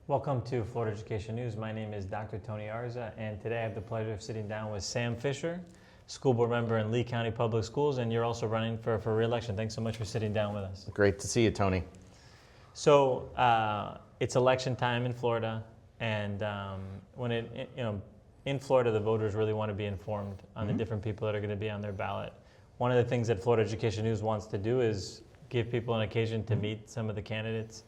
Welcome to Florida Education News. My name is Dr. Tony Arza, and today I have the pleasure of sitting down with Sam Fisher, school board member in Lee County Public Schools, and you're also running for re-election. Thanks so much for sitting down with us. Great to see you, Tony. So it's election time in Florida, and in Florida, the voters really want to be informed on the different people that are going to be on their ballot. One of the things that Florida Education News wants to do is give people an occasion to meet some of the candidates.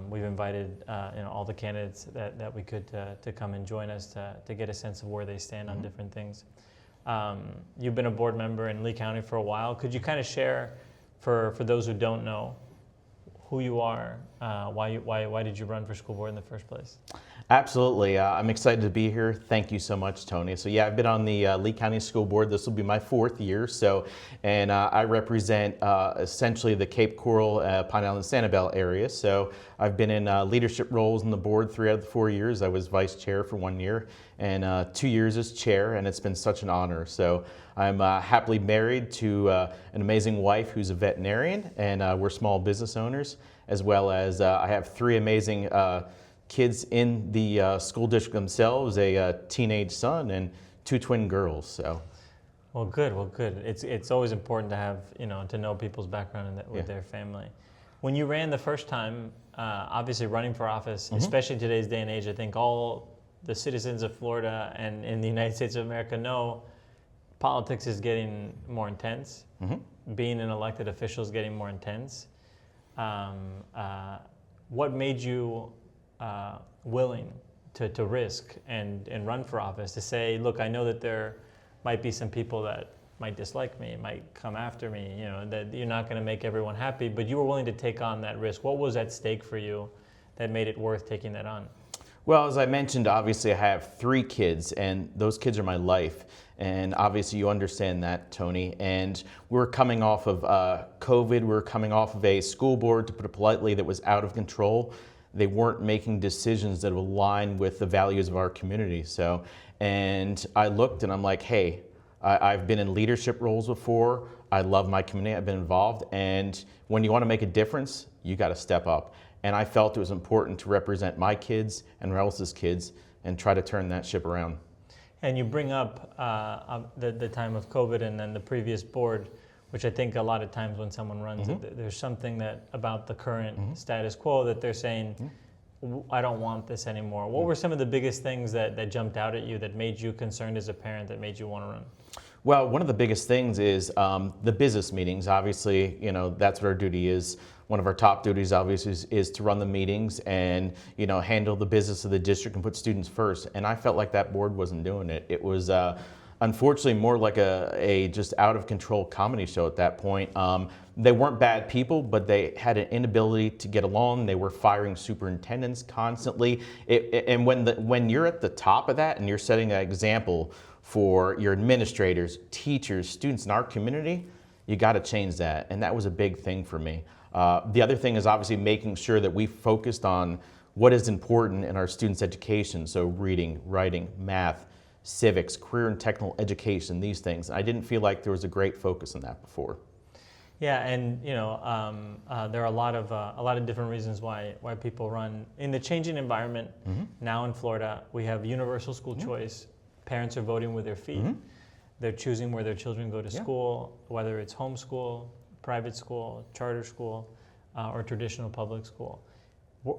We've invited all the candidates that we could to come and join us to get a sense of where they stand on different things. You've been a board member in Lee County for a while. Could you kind of share, for those who don't know, who you are, why did you run for school board in the first place? Absolutely. I'm excited to be here. Thank you so much, Tony. So yeah, I've been on the Lee County School Board. This will be my 4th year. And I represent essentially the Cape Coral, Pine Island, Sanibel area. So I've been in leadership roles in the board 3 out of the 4 years. I was vice chair for 1 year and 2 years as chair, and it's been such an honor. So I'm happily married to an amazing wife who's a veterinarian, and we're small business owners, as well as I have 3 amazing kids in the school district themselves, a teenage son and 2 twin girls. So, well, good. It's always important to have to know people's background with their family. When you ran the first time, obviously running for office, especially in today's day and age, I think all the citizens of Florida and in the United States of America know politics is getting more intense. Being an elected official is getting more intense. What made you willing to risk and run for office, to say, look, I know that there might be some people that might dislike me, might come after me, that you're not going to make everyone happy, but you were willing to take on that risk. What was at stake for you that made it worth taking that on? Well, as I mentioned, obviously I have 3 kids, and those kids are my life. And obviously you understand that, Tony. And we're coming off of COVID. We're coming off of a school board, to put it politely, that was out of control. They weren't making decisions that align with the values of our community. And I looked and I'm like, hey, I've been in leadership roles before. I love my community. I've been involved. And when you want to make a difference, you got to step up. And I felt it was important to represent my kids and Relsa's kids and try to turn that ship around. And you bring up the time of COVID and then the previous board, which I think a lot of times when someone runs, there's something that about the current status quo that they're saying, I don't want this anymore. What were some of the biggest things that jumped out at you that made you concerned as a parent, that made you want to run? Well, one of the biggest things is the business meetings. Obviously, that's what our duty is. One of our top duties, obviously, is to run the meetings and, handle the business of the district and put students first. And I felt like that board wasn't doing it. It was unfortunately more like a just out of control comedy show at that point. They weren't bad people, but they had an inability to get along. They were firing superintendents constantly. And when you're at the top of that and you're setting an example for your administrators, teachers, students in our community, you got to change that. And that was a big thing for me. The other thing is obviously making sure that we focused on what is important in our students' education. So reading, writing, math, civics, career and technical education, these things. I didn't feel like there was a great focus on that before. Yeah, and there are a lot of different reasons why people run in the changing environment. Now in Florida, we have universal school choice. Parents are voting with their feet. They're choosing where their children go to school, whether it's homeschool, private school, charter school, or traditional public school.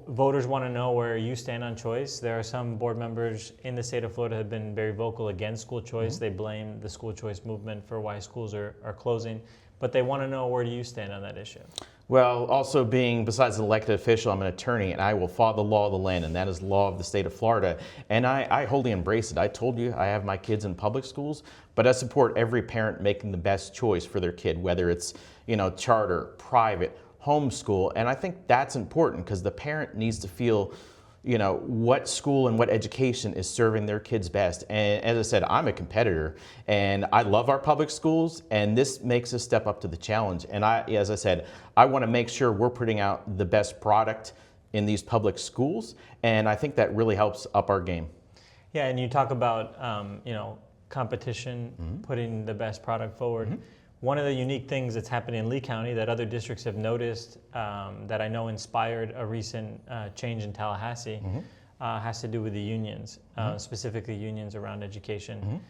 Voters want to know where you stand on choice. There are some board members in the state of Florida have been very vocal against school choice. They blame the school choice movement for why schools are closing, but they want to know, where do you stand on that issue? Well, also being, besides an elected official, I'm an attorney, and I will follow the law of the land, and that is the law of the state of Florida. And I wholly embrace it. I told you I have my kids in public schools, but I support every parent making the best choice for their kid, whether it's charter, private, homeschool. And I think that's important because the parent needs to feel what school and what education is serving their kids best. And as I said, I'm a competitor and I love our public schools, and this makes us step up to the challenge. And as I said, I want to make sure we're putting out the best product in these public schools, and I think that really helps up our game. Yeah, and you talk about competition, putting the best product forward. One of the unique things that's happening in Lee County that other districts have noticed, that I know inspired a recent change in Tallahassee, has to do with the unions, specifically unions around education.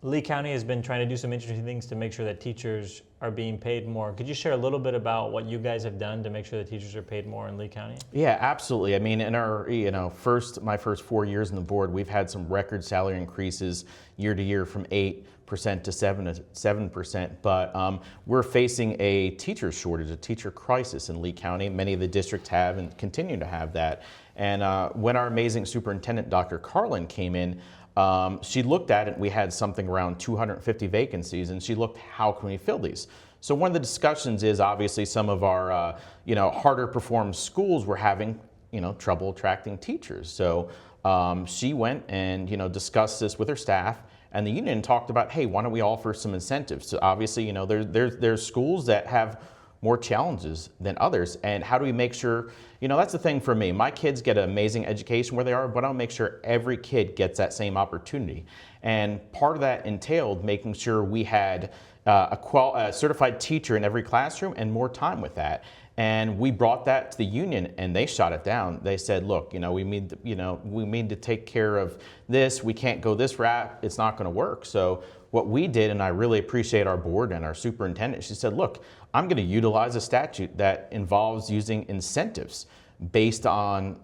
Lee County has been trying to do some interesting things to make sure that teachers are being paid more. Could you share a little bit about what you guys have done to make sure that teachers are paid more in Lee County? Yeah, absolutely. I mean, in our, my first 4 years on the board, we've had some record salary increases year to year from 8% to 7%. But we're facing a teacher shortage, a teacher crisis in Lee County. Many of the districts have and continue to have that. And when our amazing superintendent, Dr. Carlin, came in, she looked at it. We had something around 250 vacancies, and she looked, how can we fill these? So one of the discussions is obviously some of our, harder performed schools were having, trouble attracting teachers. So she went and, discussed this with her staff, and the union talked about, hey, why don't we offer some incentives? So obviously, there's schools that have more challenges than others, and how do we make sure, that's the thing for me. My kids get an amazing education where they are, but I'll make sure every kid gets that same opportunity. And part of that entailed making sure we had a certified teacher in every classroom and more time with that. And we brought that to the union, and they shot it down. They said, look, we need to take care of this. We can't go this route. It's not going to work. So what we did, and I really appreciate our board and our superintendent, she said, look, I'm going to utilize a statute that involves using incentives based on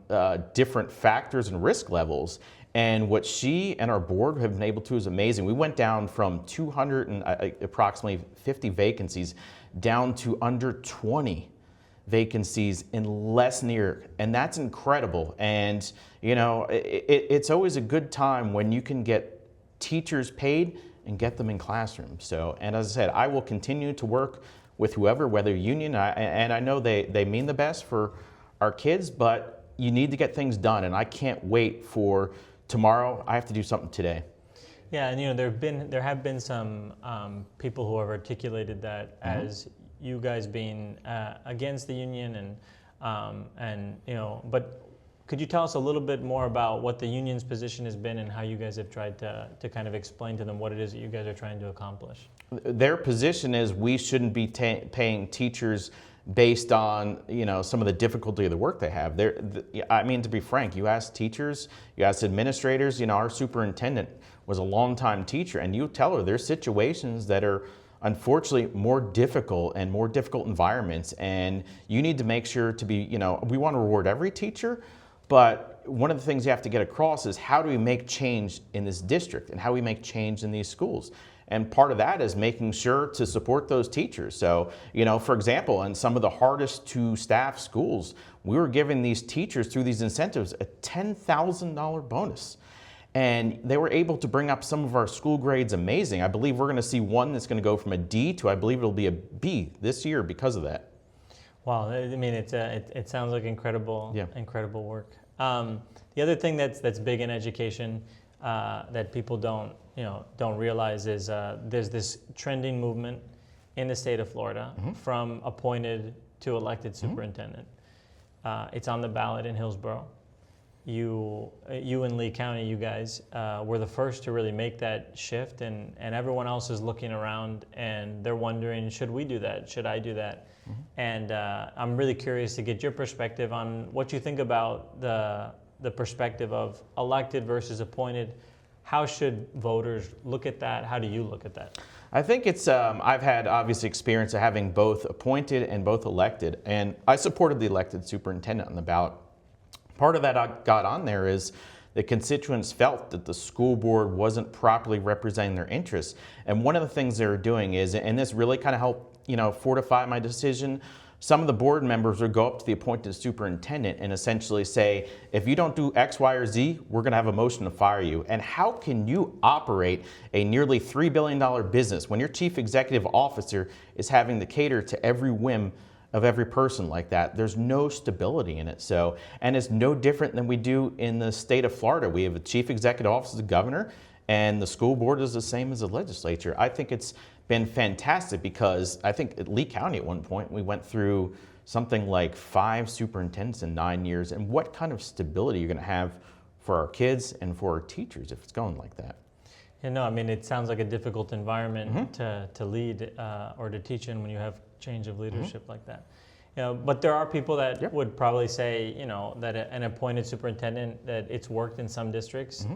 different factors and risk levels. And what she and our board have been able to is amazing. We went down from 200 and approximately 50 vacancies down to under 20 vacancies in less than a year, and that's incredible. And it's always a good time when you can get teachers paid and get them in classrooms. So, and as I said, I will continue to work with whoever, whether union, and I know they mean the best for our kids, but you need to get things done, and I can't wait for tomorrow. I have to do something today. Yeah, and there have been some people who have articulated that as you guys being against the union, but could you tell us a little bit more about what the union's position has been and how you guys have tried to kind of explain to them what it is that you guys are trying to accomplish? Their position is we shouldn't be paying teachers based on some of the difficulty of the work they have. I mean, to be frank, you ask teachers, you ask administrators. Our superintendent was a longtime teacher, and you tell her there's situations that are unfortunately more difficult and more difficult environments, and you need to make sure to be, we want to reward every teacher, but one of the things you have to get across is how do we make change in this district and how we make change in these schools. And part of that is making sure to support those teachers. So, for example, in some of the hardest to staff schools, we were giving these teachers through these incentives a $10,000 bonus. And they were able to bring up some of our school grades amazing. I believe we're going to see one that's going to go from a D to, I believe it'll be a B this year because of that. Wow, I mean, it sounds like incredible work. The other thing that's big in education that people don't realize is there's this trending movement in the state of Florida from appointed to elected superintendent. It's on the ballot in Hillsborough. You in Lee County, you guys were the first to really make that shift, and everyone else is looking around and they're wondering, should we do that? Should I do that? And I'm really curious to get your perspective on what you think about the perspective of elected versus appointed. How should voters look at that? How do you look at that? I think it's, I've had obviously experience of having both appointed and both elected, and I supported the elected superintendent on the ballot. Part of that I got on there is the constituents felt that the school board wasn't properly representing their interests. And one of the things they were doing is, and this really kind of helped, fortify my decision, some of the board members would go up to the appointed superintendent and essentially say, if you don't do X, Y, or Z, we're going to have a motion to fire you. And how can you operate a nearly $3 billion business when your chief executive officer is having to cater to every whim of every person like that? There's no stability in it. So, and it's no different than we do in the state of Florida. We have a chief executive officer, the governor, and the school board is the same as the legislature. I think it's been fantastic because I think at Lee County at one point we went through something like 5 superintendents in 9 years. And what kind of stability you're going to have for our kids and for our teachers if it's going like that? Yeah, no, I mean, it sounds like a difficult environment to lead or to teach in when you have change of leadership like that. You know, but there are people that would probably say, you know, that an appointed superintendent, that it's worked in some districts.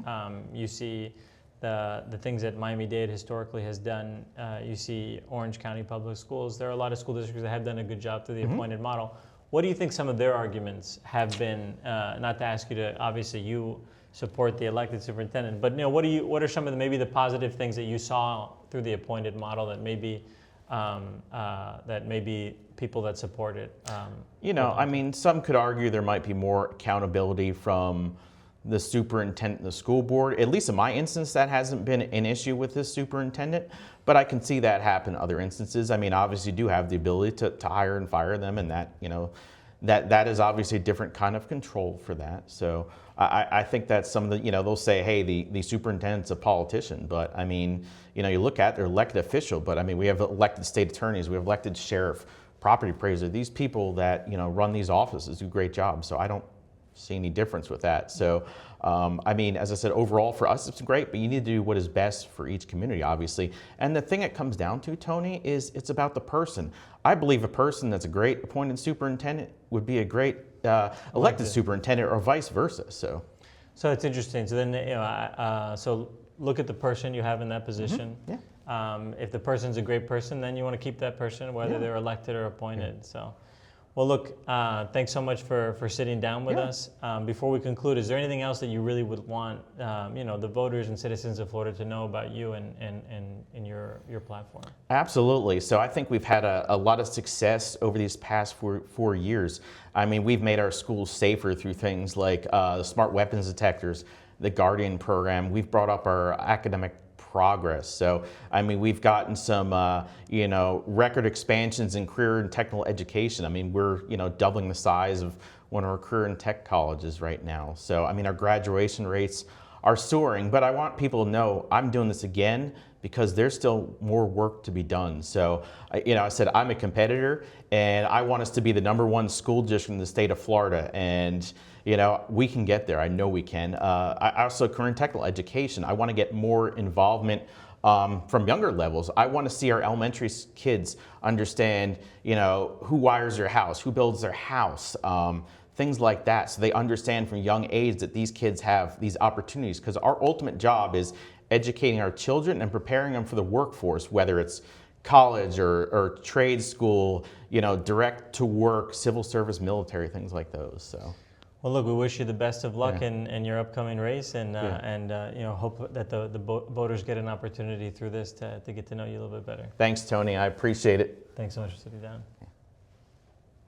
You see the things that Miami-Dade historically has done. You see Orange County Public Schools. There are a lot of school districts that have done a good job through the appointed model. What do you think some of their arguments have been? Not to ask you to, obviously you support the elected superintendent, but you know, what are some of maybe the positive things that you saw through the appointed model that maybe people that support it? You know, I mean, some could argue there might be more accountability from the superintendent and the school board. At least in my instance, that hasn't been an issue with this superintendent, but I can see that happen in other instances. I mean, obviously you do have the ability to hire and fire them, and that, you know, that is obviously a different kind of control for that. So I think that's some of the, you know, they'll say, hey, the superintendent's a politician, but I mean, you know, you look at their elected official, but I mean, we have elected state attorneys, we have elected sheriff, property appraiser. These people that, you know, run these offices do great jobs. So I don't see any difference with that. So, I mean, as I said, overall for us, it's great, but you need to do what is best for each community, obviously. And the thing it comes down to, Tony, is it's about the person. I believe a person that's a great appointed superintendent would be a great elected superintendent, or vice versa. So it's interesting. So then, you know, so look at the person you have in that position. If the person's a great person, then you want to keep that person, whether they're elected or appointed. So. Well, look, thanks so much for sitting down with us. Before we conclude, is there anything else that you really would want, you know, the voters and citizens of Florida to know about you and your platform? Absolutely. So I think we've had a lot of success over these past four years. I mean, we've made our schools safer through things like the smart weapons detectors, the Guardian program. We've brought up our academic progress. So, I mean, we've gotten some, you know, record expansions in career and technical education. I mean, we're, you know, doubling the size of one of our career and tech colleges right now. So, I mean, our graduation rates are soaring, but I want people to know I'm doing this again because there's still more work to be done. So, you know, I said I'm a competitor and I want us to be the #1 school district in the state of Florida. And you know, we can get there. I know we can. I also career and technical education. I want to get more involvement from younger levels. I want to see our elementary kids understand, you know, who wires their house, who builds their house, things like that. So they understand from young age that these kids have these opportunities, because our ultimate job is educating our children and preparing them for the workforce, whether it's college or trade school, you know, direct to work, civil service, military, things like those. So. Well, look, we wish you the best of luck in your upcoming race, and you know, hope that the voters get an opportunity through this to get to know you a little bit better. Thanks, Tony. I appreciate it. Thanks so much for sitting down.